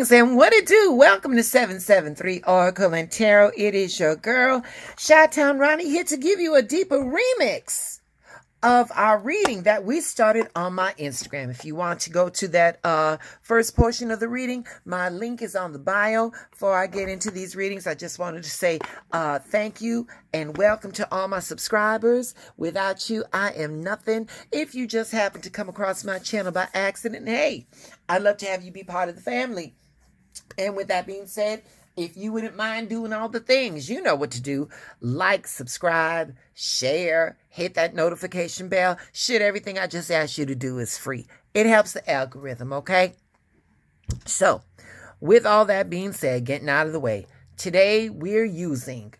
Greetings and what it do? Welcome to 773 Oracle and Tarot. It is your girl, Chi-Town Ronnie, here to give you a deeper remix of our reading that we started on my Instagram. If you want to go to that first portion of the reading, my link is on the bio. Before I get into these readings, I just wanted to say thank you and welcome to all my subscribers. Without you, I am nothing. If you just happen to come across my channel by accident, hey, I'd love to have you be part of the family. And with that being said, if you wouldn't mind doing all the things, you know what to do. Like, subscribe, share, hit that notification bell. Shit, everything I just asked you to do is free. It helps the algorithm, okay? So, with all that being said, getting out of the way, today we're using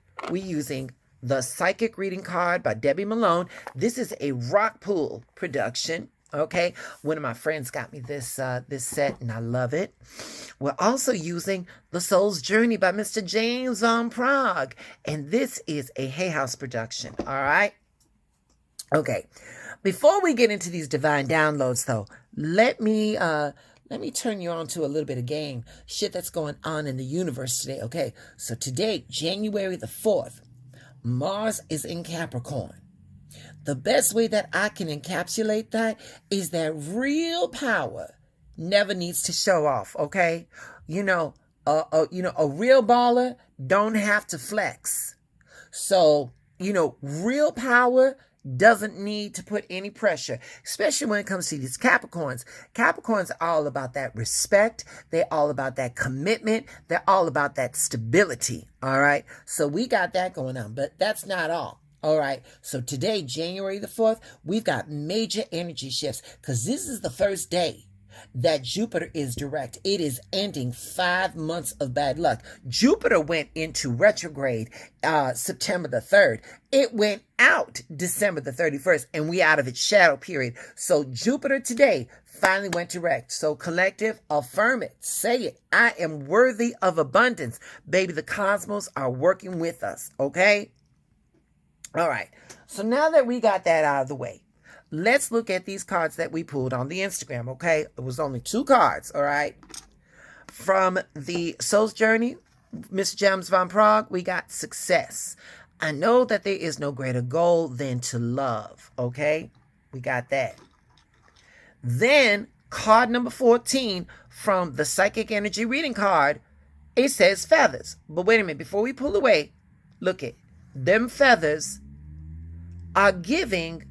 the Psychic Reading Card by Debbie Malone. This is a Rock Pool production. Okay, one of my friends got me this set and I love it. We're also using The Soul's Journey by Mr. James Van Prague, and this is a Hay House production. All right. Okay. Before we get into these divine downloads, though, let me turn you on to a little bit of game shit that's going on in the universe today. Okay, so today, January the 4th, Mars is in Capricorn. The best way that I can encapsulate that is that real power never needs to show off, okay? A real baller don't have to flex. So, real power doesn't need to put any pressure, especially when it comes to these Capricorns. Capricorns are all about that respect. They're all about that commitment. They're all about that stability, all right? So we got that going on, but that's not all. All right, so today, January the 4th, we've got major energy shifts because this is the first day that Jupiter is direct. It is ending 5 months of bad luck. Jupiter went into retrograde September the 3rd. It went out December the 31st, and we out of its shadow period. So Jupiter today finally went direct. So collective, affirm it. Say it. I am worthy of abundance. Baby, the cosmos are working with us, okay? All right, so now that we got that out of the way, let's look at these cards that we pulled on the Instagram, okay? It was only 2 cards, all right? From the Soul's Journey, Mr. James Van Prague, we got success. I know that there is no greater goal than to love, okay? We got that. Then, card number 14 from the Psychic Energy Reading card, it says feathers. But wait a minute, before we pull away, look at them feathers are giving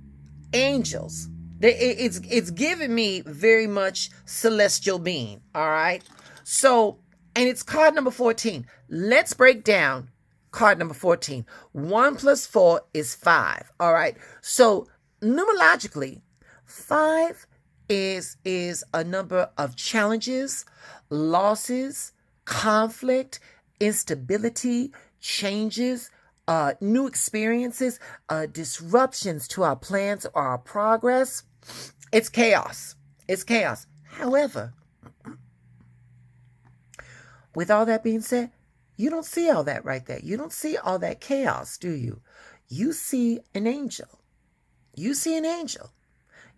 angels. It's giving me very much celestial being. All right. So, and it's card number 14. Let's break down card number 14. 1 + 4 is 5. All right. So numerologically, 5 is a number of challenges, losses, conflict, instability, changes, new experiences, disruptions to our plans or our progress. It's chaos. It's chaos. However, with all that being said, you don't see all that right there. You don't see all that chaos, do you? You see an angel. You see an angel.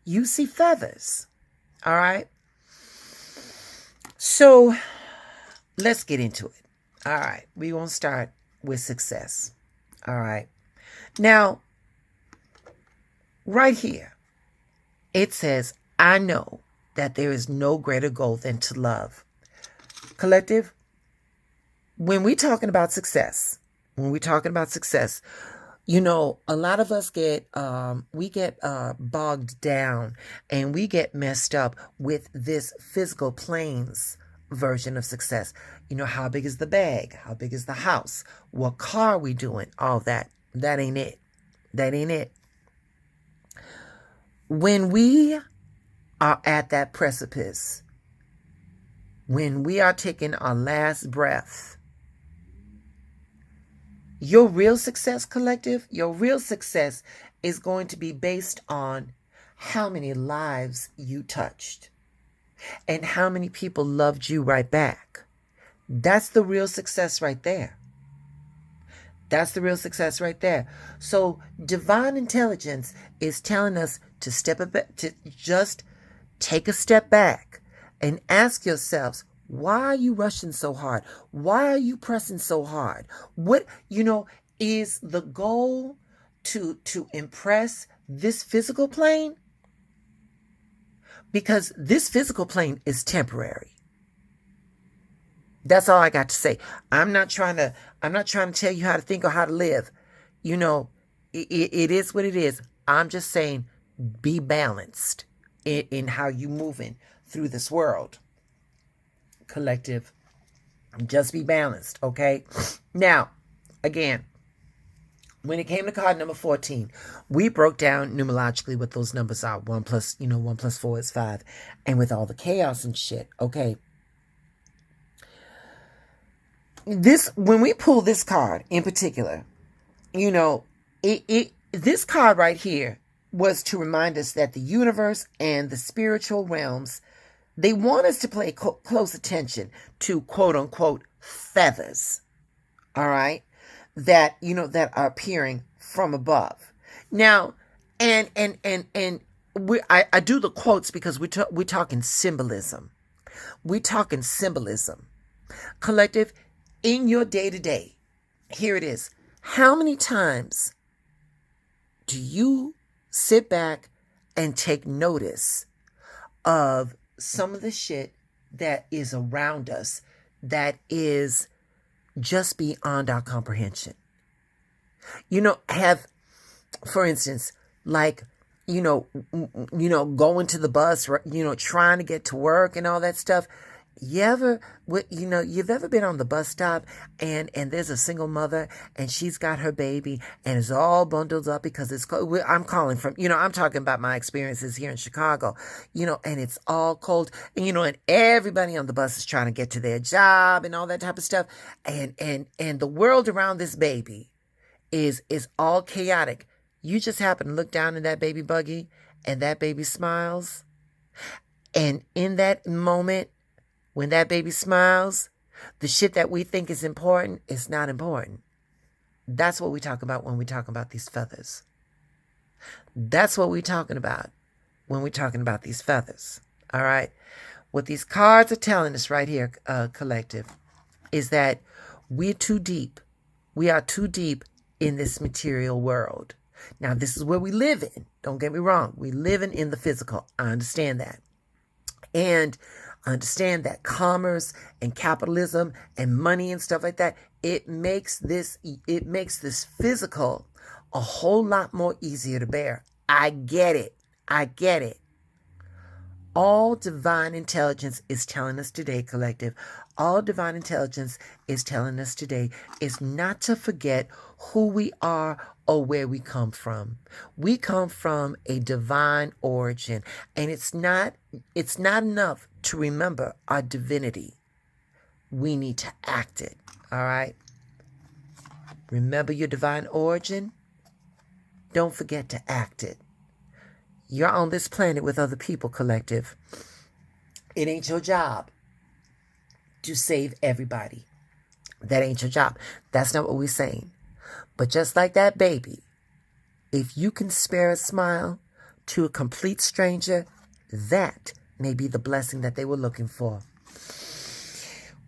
You see feathers. All right? So, let's get into it. All right. We're going to start with success. All right. Now, right here, it says, I know that there is no greater goal than to love. Collective, when we're talking about success, a lot of us get bogged down and we get messed up with this physical planes version of success. How big is the bag? How big is the house? What car are we doing? All that. That ain't it. That ain't it. When we are at that precipice, when we are taking our last breath, your real success, collective, your real success is going to be based on how many lives you touched and how many people loved you right back. That's the real success right there. That's the real success right there. So divine intelligence is telling us to just take a step back and ask yourselves, Why are you rushing so hard? Why are you pressing so hard? What, is the goal to impress this physical plane? Because this physical plane is temporary. That's all I got to say. I'm not trying to tell you how to think or how to live. It is what it is. I'm just saying, be balanced in how you moving through this world. Collective, just be balanced, okay? Now, again, when it came to card number 14, we broke down numerologically what those numbers are. 1 plus 4 is 5. And with all the chaos and shit, okay. When we pull this card in particular, this card right here was to remind us that the universe and the spiritual realms, they want us to pay close attention to quote unquote feathers. All right. That, that are appearing from above. Now, I do the quotes because we're talking symbolism. We're talking symbolism. Collective, in your day-to-day, here it is. How many times do you sit back and take notice of some of the shit that is around us that is just beyond our comprehension? Have, for instance, like, going to the bus, trying to get to work and all that stuff. You've ever been on the bus stop and there's a single mother and she's got her baby and it's all bundled up because it's cold. I'm calling from, I'm talking about my experiences here in Chicago, and it's all cold, and, and everybody on the bus is trying to get to their job and all that type of stuff. And the world around this baby is all chaotic. You just happen to look down in that baby buggy and that baby smiles. And in that moment, when that baby smiles, the shit that we think is important is not important. That's what we talk about when we talk about these feathers. That's what we're talking about when we're talking about these feathers. All right? What these cards are telling us right here, collective, is that we're too deep. We are too deep in this material world. Now, this is where we live in. Don't get me wrong. We're living in the physical. I understand that. And understand that commerce and capitalism and money and stuff like that, it makes this physical a whole lot more easier to bear. I get it. All divine intelligence is telling us today, collective, all divine intelligence is telling us today is not to forget who we are or where we come from. We come from a divine origin, and it's not enough to remember our divinity. We need to act it, all right? Remember your divine origin. Don't forget to act it. You're on this planet with other people, collective. It ain't your job to save everybody. That ain't your job. That's not what we're saying. But just like that baby, if you can spare a smile to a complete stranger, that may be the blessing that they were looking for.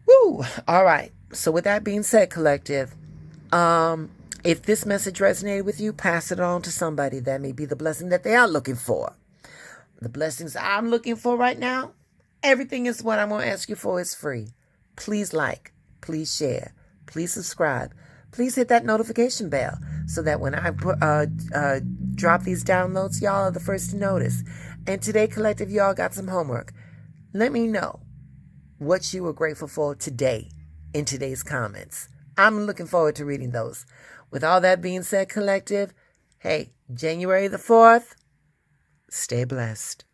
Woo! All right. So with that being said, collective, if this message resonated with you, pass it on to somebody. That may be the blessing that they are looking for. The blessings I'm looking for right now, everything is what I'm going to ask you for is free. Please like, please share, please subscribe. Please hit that notification bell so that when I drop these downloads, y'all are the first to notice. And today, collective, y'all got some homework. Let me know what you were grateful for today in today's comments. I'm looking forward to reading those. With all that being said, collective, hey, January the 4th, stay blessed.